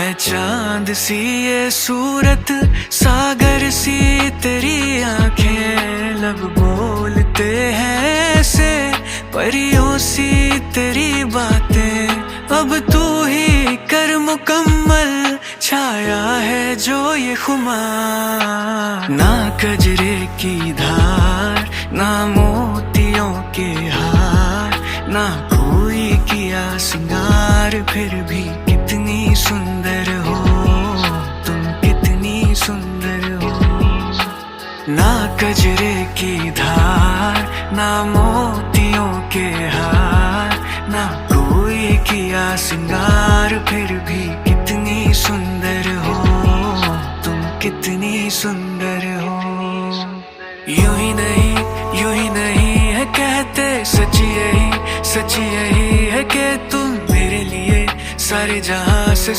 है चांद सी ये सूरत, सागर सी तेरी आंखें, लब बोलते हैं ऐसे परियों सी तेरी बातें। अब तू ही कर मुकम्मल छाया है जो ये खुमार। ना कजरे की धार, ना मोतियों के हार, ना कोई किया सिंगार, फिर भी कितनी सुंदर हो तुम, कितनी सुंदर हो। ना कजरे की धार, ना मोतियों के हार, ना कोई किया सिंगार, फिर भी कितनी सुंदर हो तुम, कितनी सुंदर हो। यूं ही नहीं है कहते, सच यही है कि तुम मेरे लिए सारे जहां से